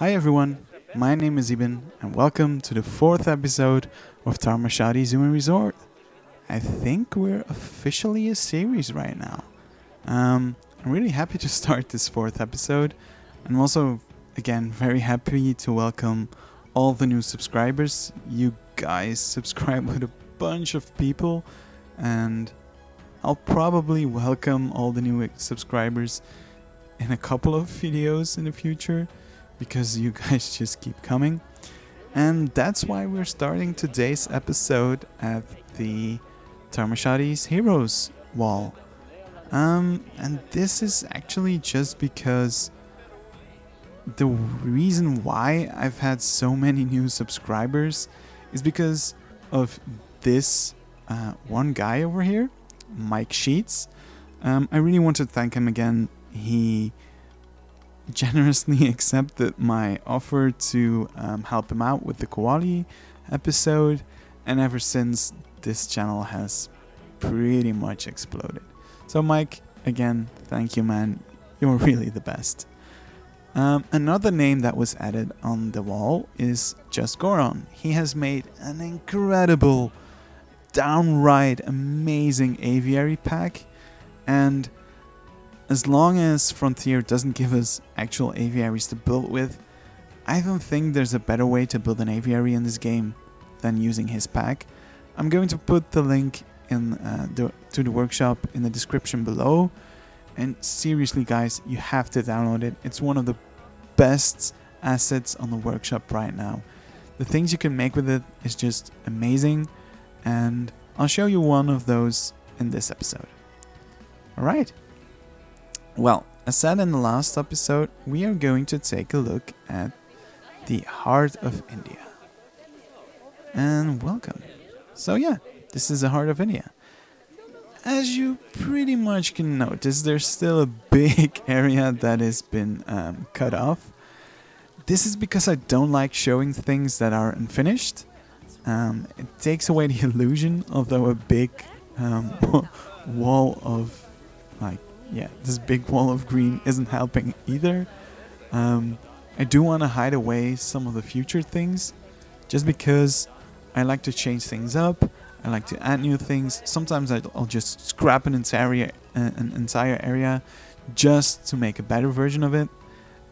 Hi everyone, my name is Ibn and welcome to the fourth episode of Tharmachati Zoo and Resort. I think we're officially a series right now. I'm really happy to start this fourth episode. I'm also, again, very happy to welcome all the new subscribers. You guys subscribe with a bunch of people, and I'll probably welcome all the new subscribers in a couple of videos in the future because you guys just keep coming. And that's why we're starting today's episode at the Tharmachati's Heroes wall. And this is actually just because the reason why I've had so many new subscribers is because of this one guy over here, Mike Sheets. I really want to thank him again. He generously accepted my offer to help him out with the koali episode, and ever since this channel has pretty much exploded. So Mike, again, thank you, man. You're really the best. Another name that was added on the wall is Just Goron. He has made an incredible, downright amazing aviary pack, and as long as Frontier doesn't give us actual aviaries to build with, I don't think there's a better way to build an aviary in this game than using his pack. I'm going to put the link in to the workshop in the description below. And seriously guys, you have to download it. It's one of the best assets on the workshop right now. The things you can make with it is just amazing, and I'll show you one of those in this episode. Alright. Well, as said in the last episode, we are going to take a look at the heart of India. And welcome. So yeah, this is the heart of India. As you pretty much can notice, there's still a big area that has been cut off. This is because I don't like showing things that are unfinished. It takes away the illusion, although a big wall of this big wall of green isn't helping either. I do want to hide away some of the future things, just because I like to change things up. I like to add new things. Sometimes I'll just scrap an entire area just to make a better version of it.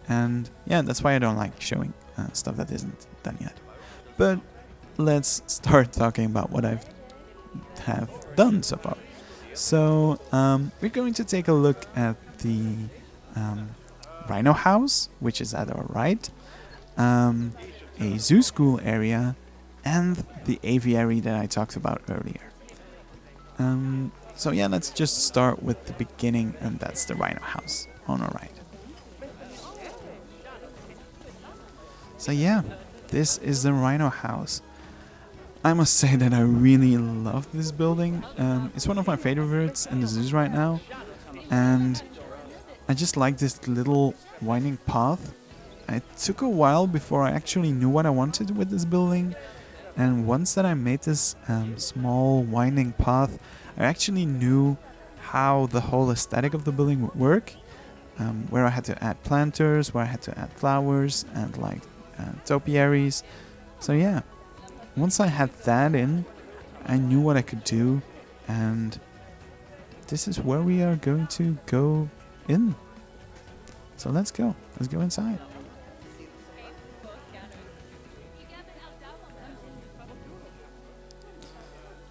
And yeah, that's why I don't like showing stuff that isn't done yet. But let's start talking about what I have done so far. So we're going to take a look at the Rhino House, which is at our right, a zoo school area, and the aviary that I talked about earlier. So yeah, let's just start with the beginning, and that's the Rhino House on our right. So yeah, this is the Rhino House. I must say that I really love this building. It's one of my favorites in the zoos right now, and I just like this little winding path. It took a while before I actually knew what I wanted with this building, and once that I made this small winding path, I actually knew how the whole aesthetic of the building would work, where I had to add planters, where I had to add flowers and like topiaries. So yeah, once I had that in, I knew what I could do, and this is where we are going to go in. So let's go inside.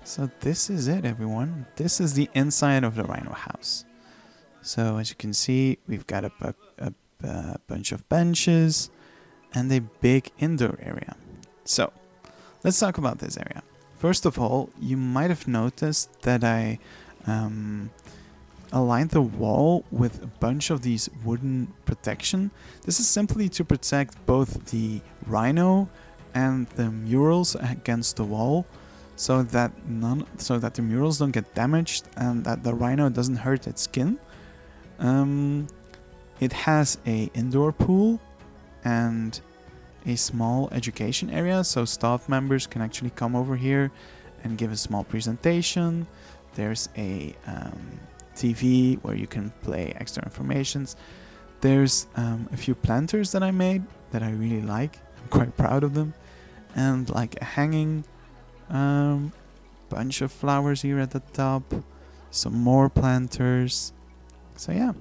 So this is it, everyone. This is the inside of the Rhino House. So as you can see, we've got a bunch of benches and a big indoor area. So let's talk about this area. First of all, you might have noticed that I aligned the wall with a bunch of these wooden protection. This is simply to protect both the rhino and the murals against the wall, so that the murals don't get damaged and that the rhino doesn't hurt its skin. It has a indoor pool and a small education area, so staff members can actually come over here and give a small presentation. There's a TV where you can play extra informations. There's a few planters that I made that I really like. I'm quite proud of them. And like a hanging bunch of flowers here at the top. Some more planters. So yeah.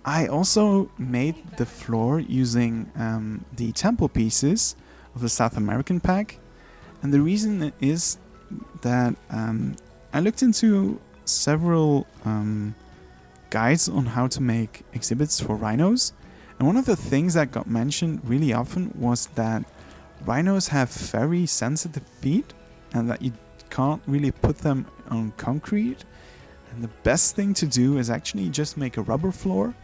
I also made the floor using the temple pieces of the South American pack. And the reason is that I looked into several guides on how to make exhibits for rhinos. And one of the things that got mentioned really often was that rhinos have very sensitive feet and that you can't really put them on concrete. And the best thing to do is actually just make a rubber floor.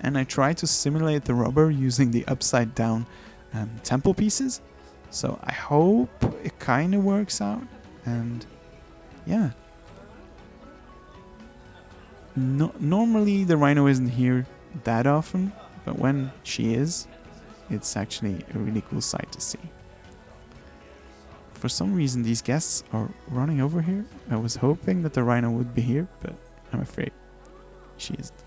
And I tried to simulate the rubber using the upside down temple pieces. So I hope it kind of works out. And yeah. Normally the rhino isn't here that often, but when she is, it's actually a really cool sight to see. For some reason these guests are running over here. I was hoping that the rhino would be here, but I'm afraid she isn't.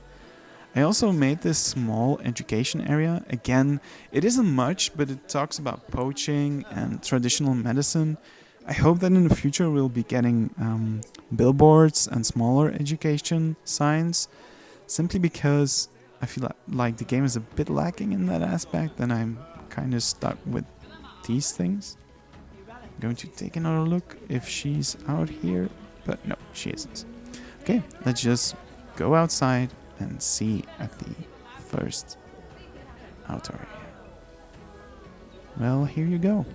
I also made this small education area. Again, it isn't much, but it talks about poaching and traditional medicine. I hope that in the future we'll be getting billboards and smaller education signs, simply because I feel like the game is a bit lacking in that aspect, and I'm kind of stuck with these things. I'm going to take another look if she's out here, but no, she isn't. Okay, let's just go outside and see at the first outdoor area. Well, here you go.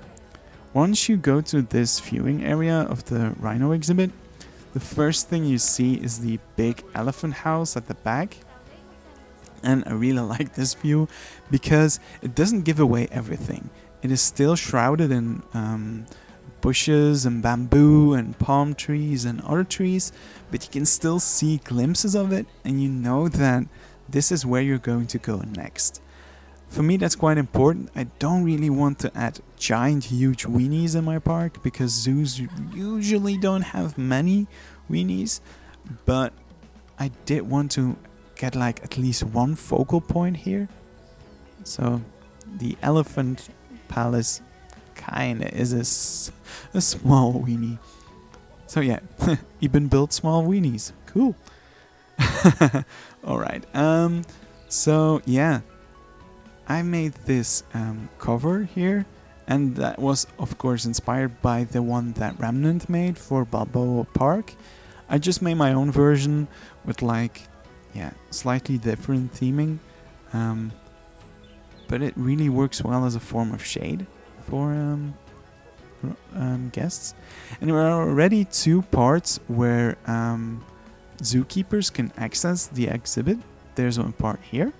Once you go to this viewing area of the rhino exhibit, the first thing you see is the big elephant house at the back. And I really like this view because it doesn't give away everything. It is still shrouded in bushes and bamboo and palm trees and other trees, but you can still see glimpses of it, and you know that this is where you're going to go next. For me, that's quite important. I don't really want to add giant, huge weenies in my park because zoos usually don't have many weenies, but I did want to get like at least one focal point here. So the elephant palace kinda is a small weenie. So yeah, Eben built small weenies. Cool. Alright, so yeah, I made this cover here, and that was of course inspired by the one that Remnant made for Balboa Park. I just made my own version with like, yeah, slightly different theming, but it really works well as a form of shade for guests. And there are already two parts where zookeepers can access the exhibit. There's one part here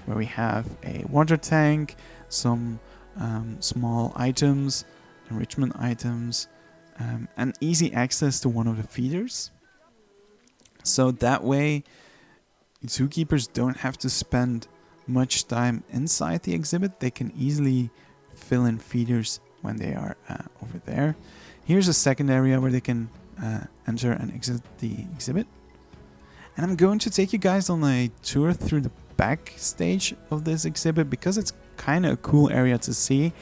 where we have a water tank, some small items, enrichment items, and easy access to one of the feeders. So that way zookeepers don't have to spend much time inside the exhibit. They can easily fill in feeders when they are over there. Here's a second area where they can enter and exit the exhibit. And I'm going to take you guys on a tour through the backstage of this exhibit because it's kind of a cool area to see.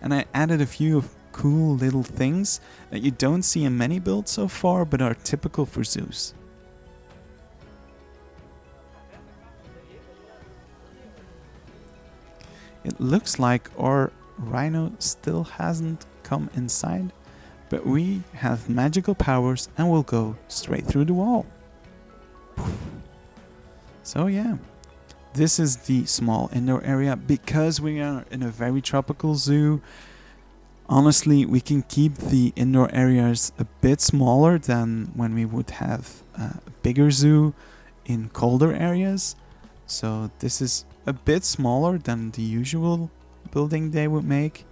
And I added a few of cool little things that you don't see in many builds so far, but are typical for zoos. It looks like our rhino still hasn't come inside, but we have magical powers and we'll go straight through the wall. So yeah, this is the small indoor area. Because we are in a very tropical zoo, honestly we can keep the indoor areas a bit smaller than when we would have a bigger zoo in colder areas. So this is a bit smaller than the usual building they would make,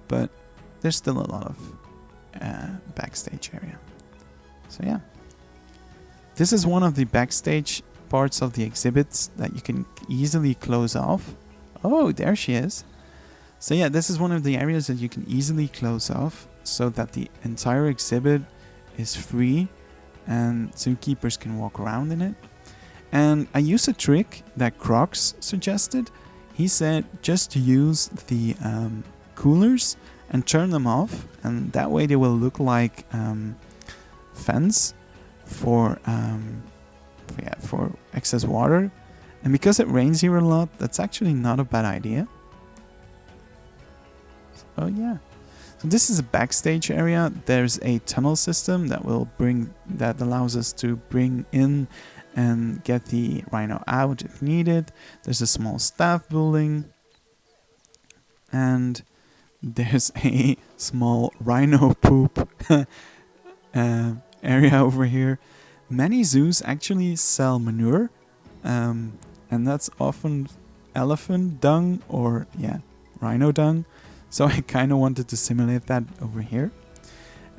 but there's still a lot of backstage area. So yeah, this is one of the backstage parts of the exhibits that you can easily close off. Oh, there she is. So yeah, this is one of the areas that you can easily close off so that the entire exhibit is free and zookeepers can walk around in it. And I used a trick that Crocs suggested. he said just use the coolers and turn them off, and that way they will look like fence for excess water. And because it rains here a lot, that's actually not a bad idea. Oh yeah. So this is a backstage area. There's a tunnel system that allows us to bring in and get the rhino out if needed. There's a small staff building, and there's a small rhino poop area over here. Many zoos actually sell manure, and that's often elephant dung or rhino dung. So I kind of wanted to simulate that over here.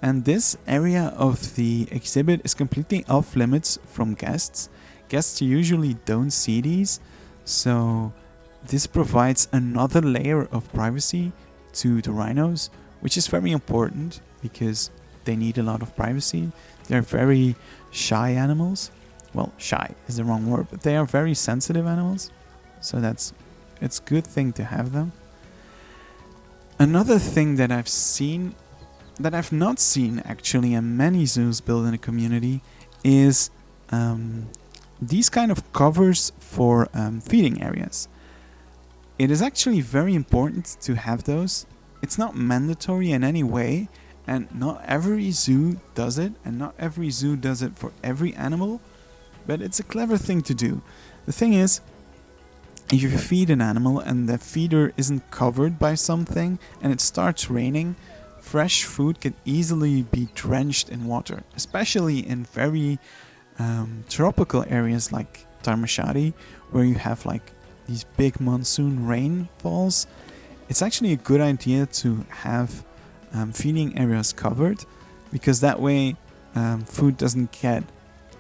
And this area of the exhibit is completely off limits from guests. Guests usually don't see these, so this provides another layer of privacy to the rhinos, which is very important because they need a lot of privacy. They're very shy animals. Well, shy is the wrong word, but they are very sensitive animals. So it's a good thing to have them. Another thing that I've seen, that I've not seen actually in many zoos built in a community, is these kind of covers for feeding areas. It is actually very important to have those. It's not mandatory in any way, and not every zoo does it, and not every zoo does it for every animal, but it's a clever thing to do. The thing is, if you feed an animal and the feeder isn't covered by something and it starts raining, fresh food can easily be drenched in water, especially in very tropical areas like Tharmachati, where you have like these big monsoon rainfalls. It's actually a good idea to have feeding areas covered, because that way food doesn't get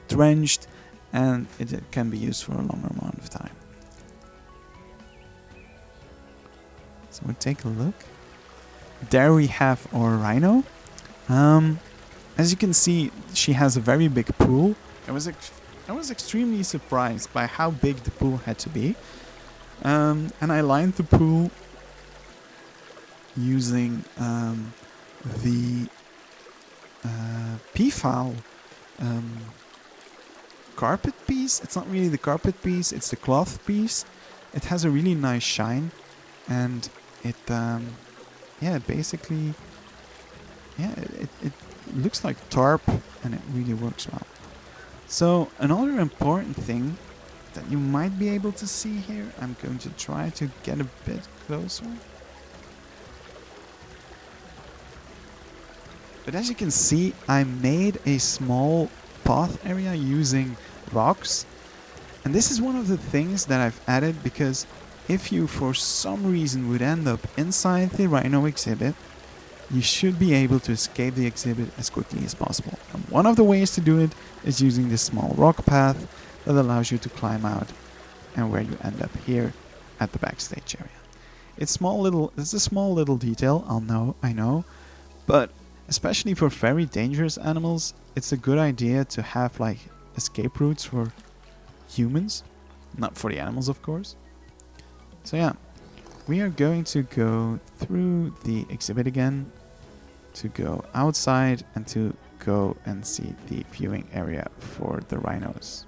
drenched and it can be used for a longer amount of time. So we'll take a look. There we have our rhino. As you can see, she has a very big pool. I was extremely surprised by how big the pool had to be. And I lined the pool using the P-file carpet piece. It's not really the carpet piece, it's the cloth piece. It has a really nice shine, and it basically it looks like tarp, and it really works well. So another important thing that you might be able to see here, I'm going to try to get a bit closer. But as you can see, I made a small path area using rocks. And this is one of the things that I've added, because if you for some reason would end up inside the rhino exhibit, you should be able to escape the exhibit as quickly as possible. And one of the ways to do it is using this small rock path that allows you to climb out, and where you end up here at the backstage area. It's a small little detail, I know, but especially for very dangerous animals, it's a good idea to have like escape routes for humans, not for the animals, of course. So yeah, we are going to go through the exhibit again, to go outside and to go and see the viewing area for the rhinos.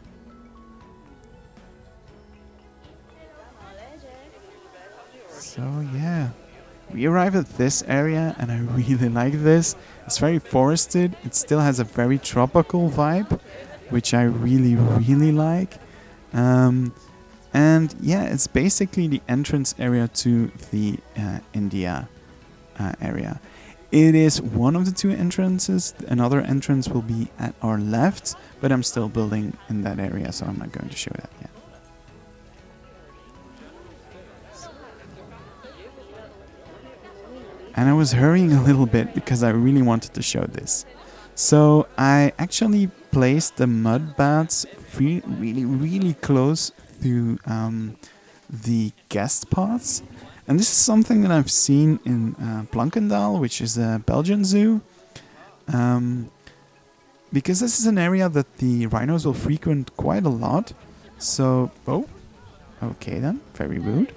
So yeah, we arrive at this area, and I really like this. It's very forested. It still has a very tropical vibe, which I really, really like. And yeah, it's basically the entrance area to the India area. It is one of the two entrances. Another entrance will be at our left, but I'm still building in that area, so I'm not going to show that yet. And I was hurrying a little bit because I really wanted to show this. So I actually placed the mud baths really, really close to the guest paths. And this is something that I've seen in Plankendaal, which is a Belgian zoo. Because this is an area that the rhinos will frequent quite a lot. So, oh, okay then, very rude.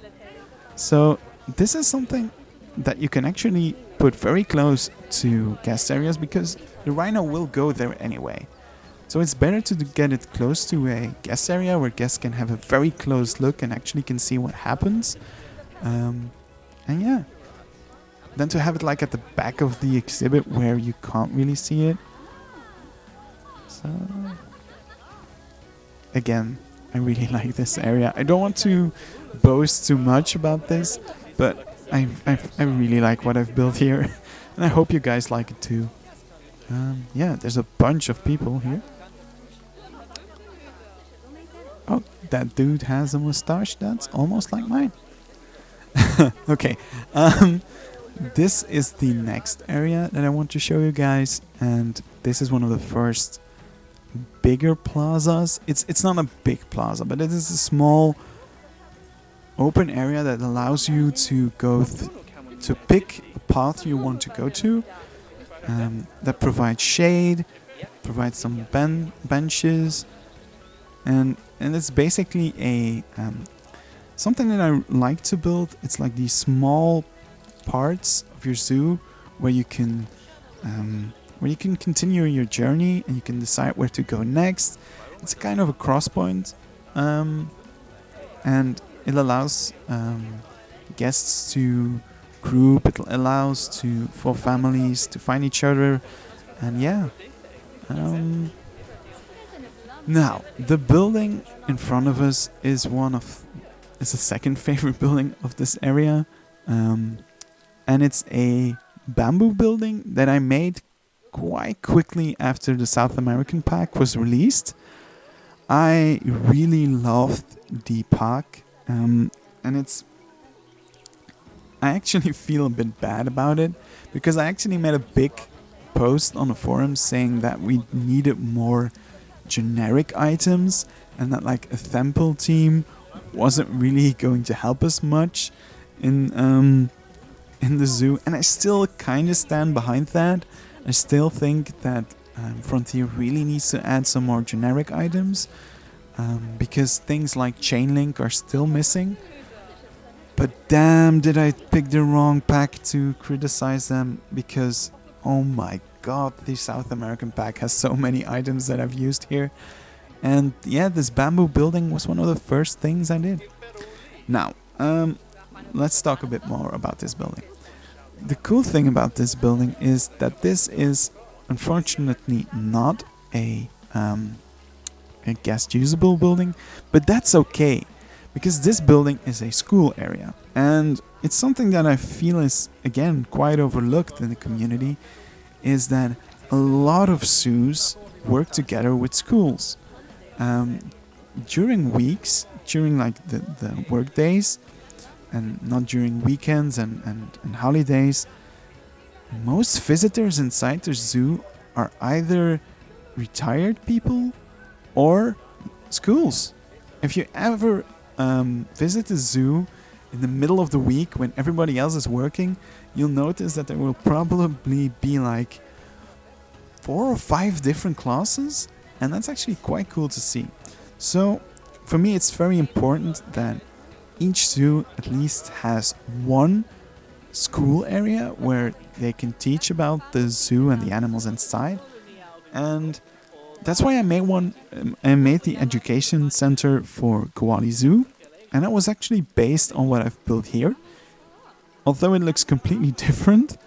So this is something that you can actually put very close to guest areas because the rhino will go there anyway. So it's better to get it close to a guest area where guests can have a very close look and actually can see what happens. And yeah, than to have it like at the back of the exhibit where you can't really see it. So again, I really like this area. I don't want to boast too much about this, but I really like what I've built here, and I hope you guys like it too. Yeah, there's a bunch of people here. Oh, that dude has a mustache that's almost like mine. Okay, this is the next area that I want to show you guys, and this is one of the first bigger plazas. It's not a big plaza, but it is a small open area that allows you to go to pick a path you want to go to, that provides shade, provides some benches, and it's basically a something that I like to build. It's like these small parts of your zoo where you can continue your journey and you can decide where to go next. It's kind of a cross point, and it allows guests to group. It allows for families to find each other, and yeah. Now the building in front of us is it's the second favorite building of this area, and it's a bamboo building that I made quite quickly after the South American pack was released. I really loved the pack, and I actually feel a bit bad about it because I actually made a big post on the forum saying that we needed more generic items and that like a temple team wasn't really going to help us much in the zoo, and I still kind of stand behind that. I still think that Frontier really needs to add some more generic items, because things like chain link are still missing. But damn, did I pick the wrong pack to criticize them, because oh my god, the South American pack has so many items that I've used here. And yeah, this bamboo building was one of the first things I did. Now, let's talk a bit more about this building. The cool thing about this building is that this is unfortunately not a guest usable building, but that's okay because this building is a school area, and it's something that I feel is again quite overlooked in the community, is that a lot of zoos work together with schools. During weeks, during like the work days, and not during weekends and holidays, most visitors inside the zoo are either retired people or schools. If you ever visit a zoo in the middle of the week when everybody else is working, you'll notice that there will probably be like 4 or 5 different classes, and that's actually quite cool to see. So for me, it's very important that each zoo at least has one school area where they can teach about the zoo and the animals inside, and that's why I made one. I made the education center for Koali Zoo, and that was actually based on what I've built here. Although it looks completely different,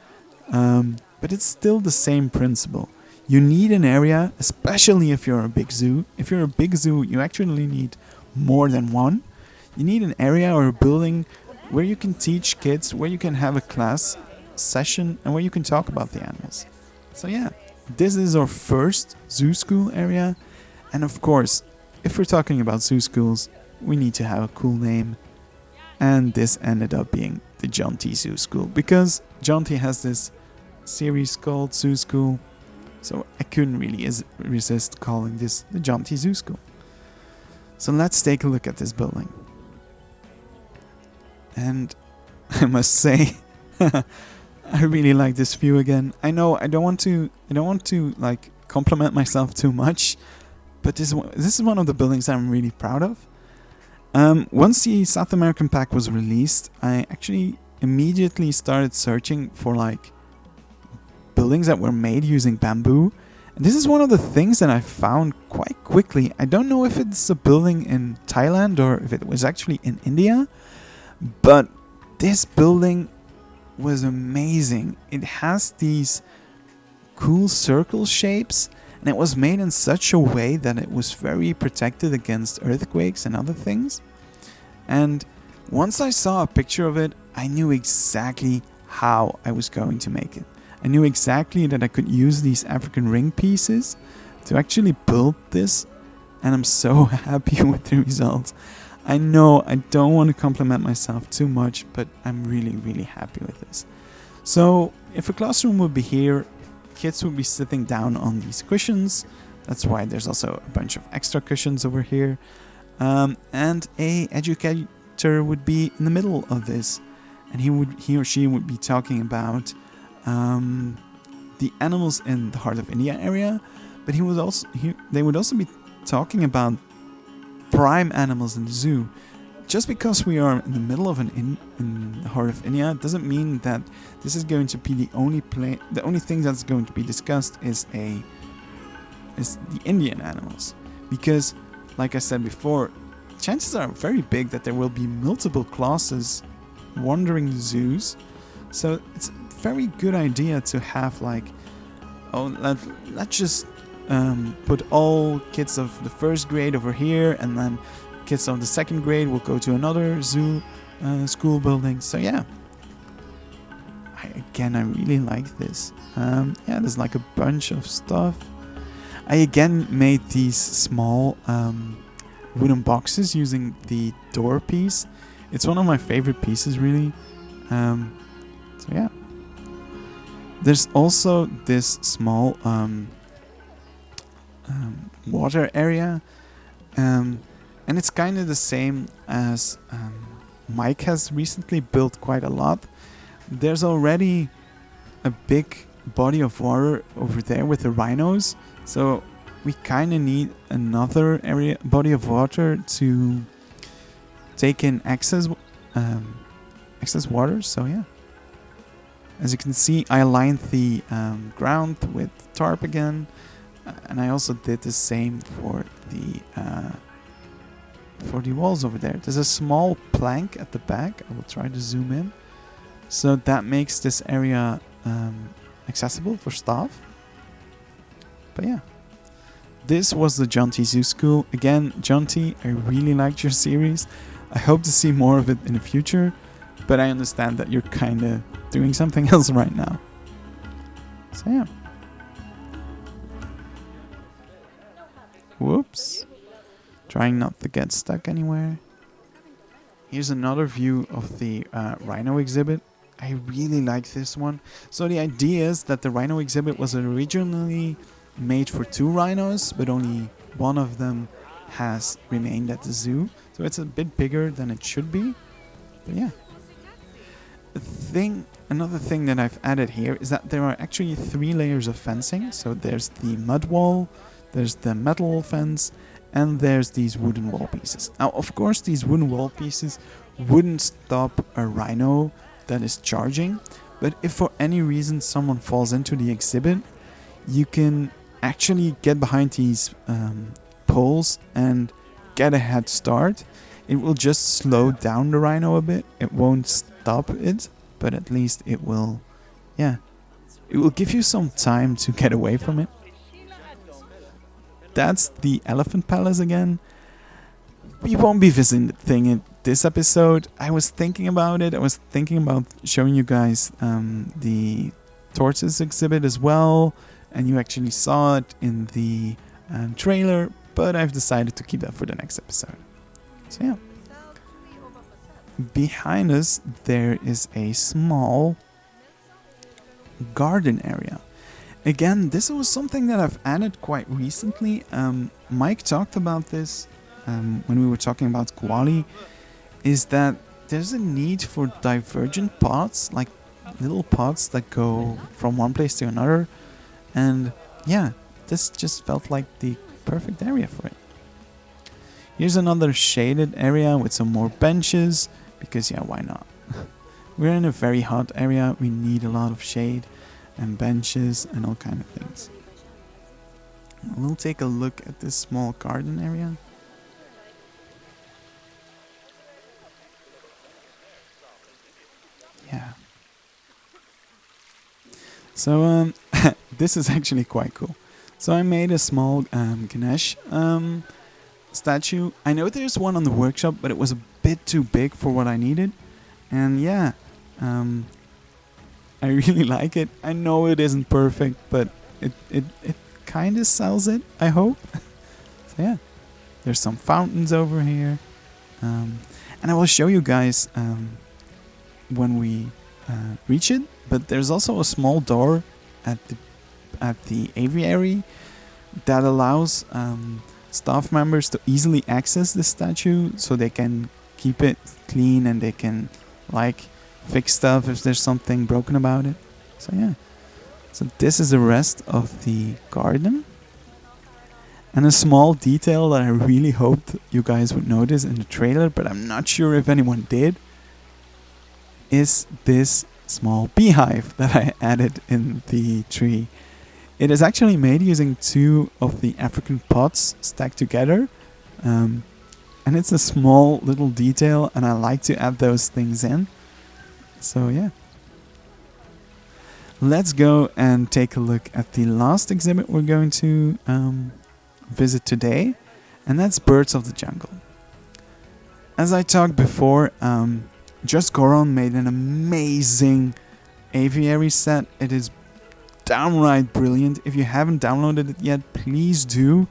but it's still the same principle. You need an area, especially if you're a big zoo. If you're a big zoo, you actually need more than one. You need an area or a building where you can teach kids, where you can have a class session, and where you can talk about the animals. So yeah, this is our first zoo school area. And of course, if we're talking about zoo schools, we need to have a cool name. And this ended up being the Jonti Zoo School, because Jonti has this series called Zoo School. So I couldn't really resist calling this the Jonti Zoo School. So let's take a look at this building. And I must say, I really like this view again. I know I don't want to like compliment myself too much, but this is one of the buildings I'm really proud of. Once the South American pack was released, I actually immediately started searching for like buildings that were made using bamboo. And this is one of the things that I found quite quickly. I don't know if it's a building in Thailand or if it was actually in India, but this building was amazing. It has these cool circle shapes, and it was made in such a way that it was very protected against earthquakes and other things. And once I saw a picture of it, I knew exactly how I was going to make it. I knew exactly that I could use these African ring pieces to actually build this, and I'm so happy with the results. I know I don't want to compliment myself too much, but I'm really, really happy with this. So if a classroom would be here, kids would be sitting down on these cushions. That's why there's also a bunch of extra cushions over here. And a educator would be in the middle of this, and he or she would be talking about the animals in the Heart of India area, but they would also be talking about prime animals in the zoo. Just because we are in the middle of in the Heart of India doesn't mean that this is going to be the only thing that's going to be discussed is the Indian animals, because like I said before, chances are very big that there will be multiple classes wandering the zoos. So it's a very good idea to have like, let's just put all kids of the first grade over here, and then kids of the second grade will go to another zoo school building. So yeah, I really like this. Yeah, there's like a bunch of stuff. I again made these small wooden boxes using the door piece. It's one of my favorite pieces, really. So yeah, there's also this small water area, and it's kind of the same as Mike has recently built quite a lot. There's already a big body of water over there with the rhinos, so we kind of need another body of water to take in excess water. So yeah, as you can see, I aligned the ground with tarp again, and I also did the same for the walls over there. There's a small plank at the back. I will try to zoom in, so that makes this area accessible for staff. But yeah, this was the Jonti Zoo School. Again, Jonti, I really liked your series. I hope to see more of it in the future, but I understand that you're kind of doing something else right now. So yeah. Whoops. Trying not to get stuck anywhere. Here's another view of the rhino exhibit. I really like this one. So the idea is that the rhino exhibit was originally made for 2 rhinos, but only one of them has remained at the zoo. So it's a bit bigger than it should be. But yeah. Another thing that I've added here is that there are actually 3 layers of fencing. So there's the mud wall, there's the metal fence, and there's these wooden wall pieces. Now, of course, these wooden wall pieces wouldn't stop a rhino that is charging, but if for any reason someone falls into the exhibit, you can actually get behind these poles and get a head start. It will just slow down the rhino a bit. It won't stop it, but at least it will, yeah, it will give you some time to get away from it. That's the Elephant Palace again. We won't be visiting it this episode. I was thinking about it. I was thinking about showing you guys the tortoise exhibit as well, and you actually saw it in the trailer, but I've decided to keep that for the next episode. So yeah. Behind us there is a small garden area. Again, this was something that I've added quite recently. Mike talked about this when we were talking about koali, is that there's a need for divergent pots, like little pots that go from one place to another. And yeah, this just felt like the perfect area for it. Here's another shaded area with some more benches, because yeah, why not? We're in a very hot area, we need a lot of shade and benches and all kind of things. We'll take a look at this small garden area. Yeah. So this is actually quite cool. So I made a small Ganesh statue. I know there's one on the workshop, but it was a bit too big for what I needed. And yeah, I really like it. I know it isn't perfect, but it kind of sells it, I hope. So yeah, there's some fountains over here. And I will show you guys when we reach it. But there's also a small door at the aviary that allows staff members to easily access the statue, so they can keep it clean and they can like fix stuff if there's something broken about it. So yeah, so this is the rest of the garden. And a small detail that I really hoped you guys would notice in the trailer, but I'm not sure if anyone did, is this small beehive that I added in the tree. It is actually made using 2 of the African pots stacked together. And it's a small little detail, and I like to add those things in. So yeah. Let's go and take a look at the last exhibit we're going to visit today, and that's Birds of the Jungle. As I talked before, Just Goron made an amazing aviary set. It is downright brilliant. If you haven't downloaded it yet, please do.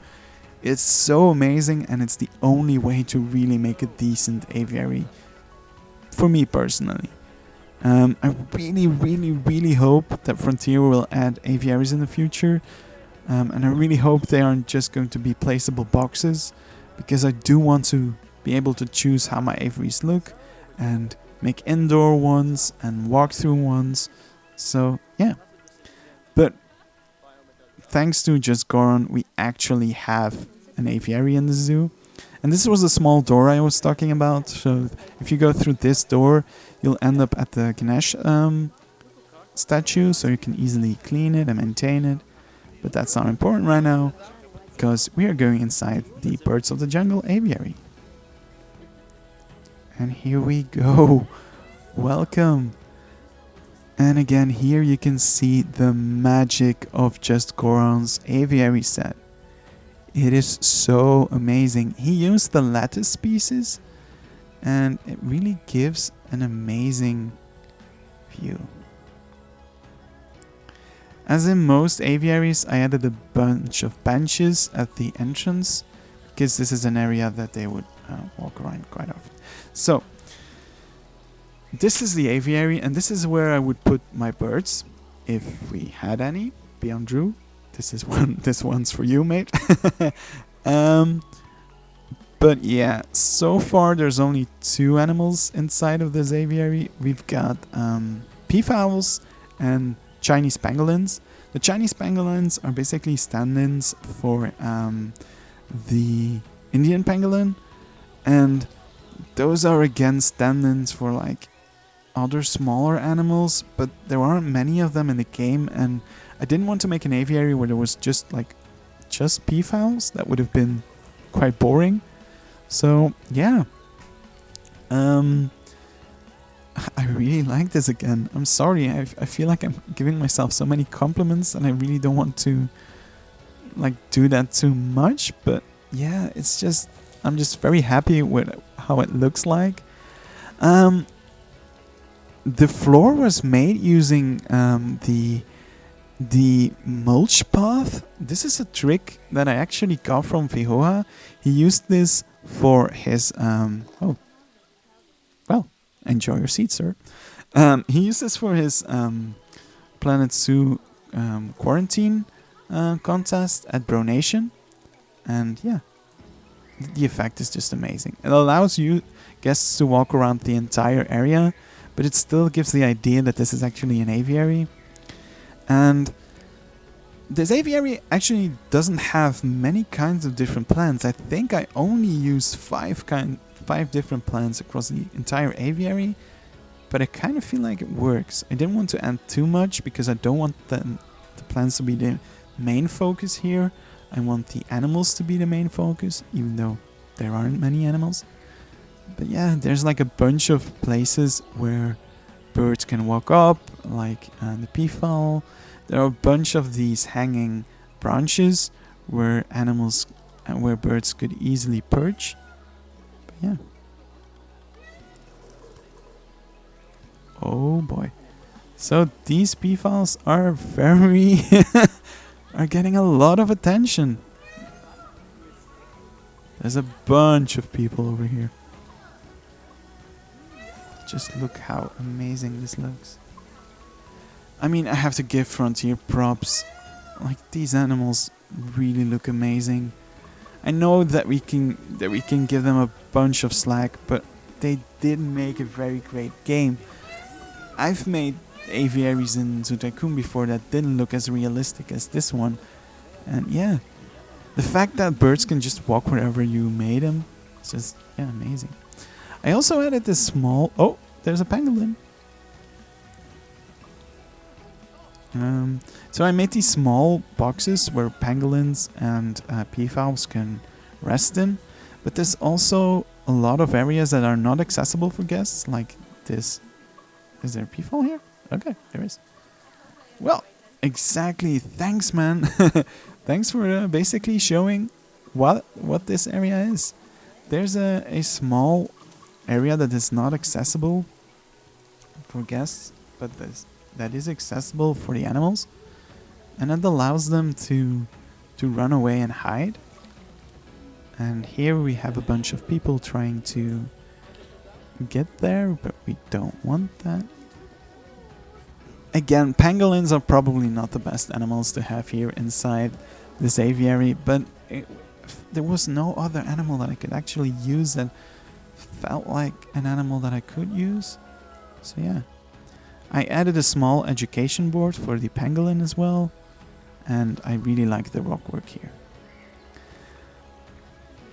It's so amazing, and it's the only way to really make a decent aviary, for me personally. I really hope that Frontier will add aviaries in the future, and I really hope they aren't just going to be placeable boxes, because I do want to be able to choose how my aviaries look and make indoor ones and walk-through ones. So yeah, but thanks to Just Goron, we actually have an aviary in the zoo. And this was a small door I was talking about. So if you go through this door, you'll end up at the Ganesh statue, so you can easily clean it and maintain it. But that's not important right now, because we are going inside the Birds of the Jungle aviary. And here we go. Welcome. And again, here you can see the magic of Just Goron's aviary set. It is so amazing. He used the lattice species, and it really gives an amazing view. As in most aviaries, I added a bunch of benches at the entrance, because this is an area that they would walk around quite often. So, this is the aviary, and this is where I would put my birds, if we had any. Beyond Drew, this one's for you, mate. But yeah, so far there's only 2 animals inside of this aviary. We've got peafowls and Chinese pangolins. The Chinese pangolins are basically stand-ins for the Indian pangolin, and those are again stand-ins for like other smaller animals, but there aren't many of them in the game, and I didn't want to make an aviary where there was just peafowls. That would have been quite boring. So yeah, I really like this again. I'm sorry, I feel like I'm giving myself so many compliments, and I really don't want to do that too much. But yeah, it's just, I'm just very happy with how it looks like. The floor was made using the mulch path. This is a trick that I actually got from Vihoa. He used this for his enjoy your seat, sir. He used this for his Planet Zoo quarantine contest at Bronation, and yeah, the effect is just amazing. It allows you guests to walk around the entire area, but it still gives the idea that this is actually an aviary. And this aviary actually doesn't have many kinds of different plants. I think I only used five different plants across the entire aviary, but I kind of feel like it works. I didn't want to add too much because I don't want the plants to be the main focus here. I want the animals to be the main focus, even though there aren't many animals. But yeah, there's like a bunch of places where birds can walk up, like the peafowl. There are a bunch of these hanging branches where where birds could easily perch. But yeah. Oh boy. So these peafowls are very are getting a lot of attention. There's a bunch of people over here. Just look how amazing this looks. I mean, I have to give Frontier props. Like, these animals really look amazing. I know that we can give them a bunch of slack, but they did make a very great game. I've made aviaries in Zoo Tycoon before that didn't look as realistic as this one. And yeah, the fact that birds can just walk wherever you made them, it's just, yeah, amazing. I also added this small... Oh, there's a pangolin. So I made these small boxes where pangolins and peafowls can rest in. But there's also a lot of areas that are not accessible for guests, like this. Is there a peafowl here? Okay, there is. Well, exactly. Thanks, man. Thanks for basically showing what this area is. There's a small area that is not accessible for guests, but that is accessible for the animals, and it allows them to run away and hide. And here we have a bunch of people trying to get there, but we don't want that. Again, pangolins are probably not the best animals to have here inside this aviary, but there was no other animal that I could actually use that felt like an animal that I could use. So yeah, I added a small education board for the pangolin as well, and I really like the rock work here.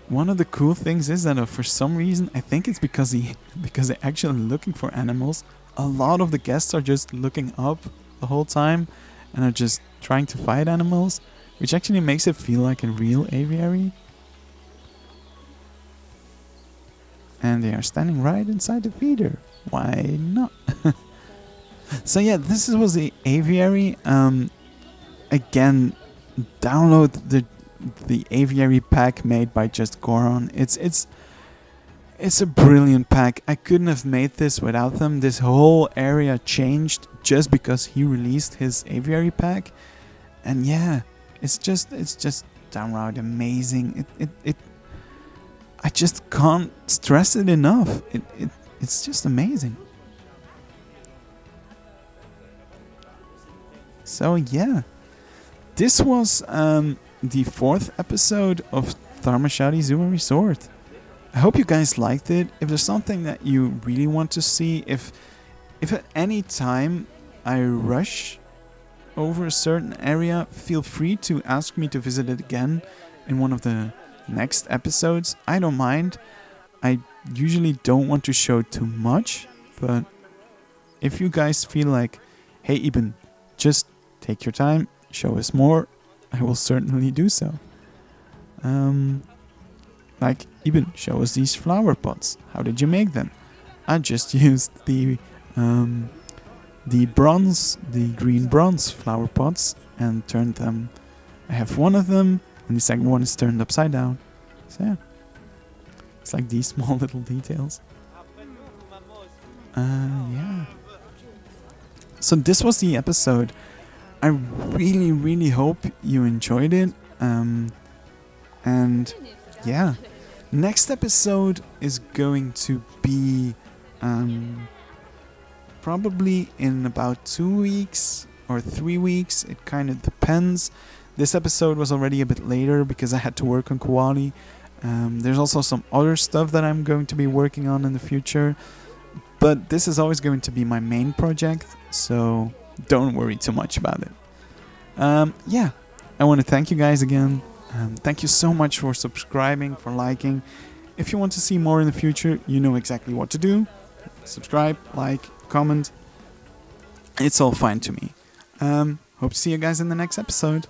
One of the cool things is that for some reason, I think it's because they're actually looking for animals, a lot of the guests are just looking up the whole time and are just trying to find animals, which actually makes it feel like a real aviary. And they are standing right inside the feeder. Why not? So yeah, this was the aviary. Again, download the aviary pack made by Just Goron. It's a brilliant pack. I couldn't have made this without them. This whole area changed just because he released his aviary pack. And yeah, it's just downright amazing. I just can't stress it enough. It's just amazing. So yeah, this was the 4th episode of Tharmachati Zoo and Resort. I hope you guys liked it. If there's something that you really want to see, if at any time I rush over a certain area, feel free to ask me to visit it again in one of the next episodes. I don't mind. I usually don't want to show too much, but if you guys feel like, hey Eben, just take your time, show us more, I will certainly do so. Like, Eben, show us these flower pots. How did you make them? I just used the green bronze flower pots and turned them. I have one of them, and the second one is turned upside down. So yeah, it's like these small little details. Yeah. So this was the episode. I really, really hope you enjoyed it. And yeah, next episode is going to be probably in about 2 weeks or 3 weeks. It kind of depends. This episode was already a bit later because I had to work on quality. There's also some other stuff that I'm going to be working on in the future, but this is always going to be my main project, so don't worry too much about it. Yeah, I want to thank you guys again. Thank you so much for subscribing, for liking. If you want to see more in the future, you know exactly what to do. Subscribe, like, comment. It's all fine to me. Hope to see you guys in the next episode.